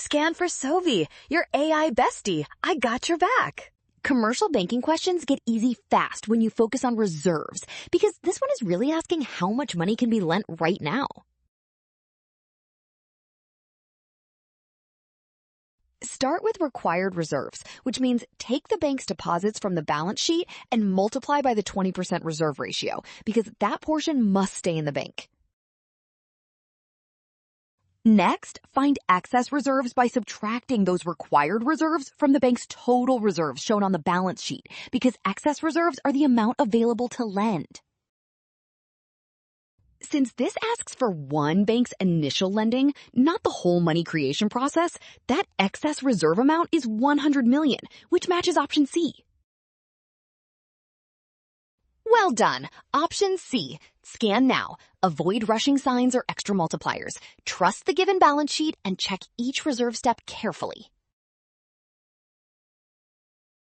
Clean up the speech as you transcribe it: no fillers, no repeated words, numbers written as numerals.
Scan for Sovi, your AI bestie. I got your back. Commercial banking questions get easy fast when you focus on reserves, because this one is really asking how much money can be lent right now. Start with required reserves, which means take the bank's deposits from the balance sheet and multiply by the 20% reserve ratio, because that portion must stay in the bank. Next, find excess reserves by subtracting those required reserves from the bank's total reserves shown on the balance sheet, because excess reserves are the amount available to lend. Since this asks for one bank's initial lending, not the whole money creation process, that excess reserve amount is $100 million, which matches option C. Well done. Option C. Scan now. Avoid rushing signs or extra multipliers. Trust the given balance sheet and check each reserve step carefully.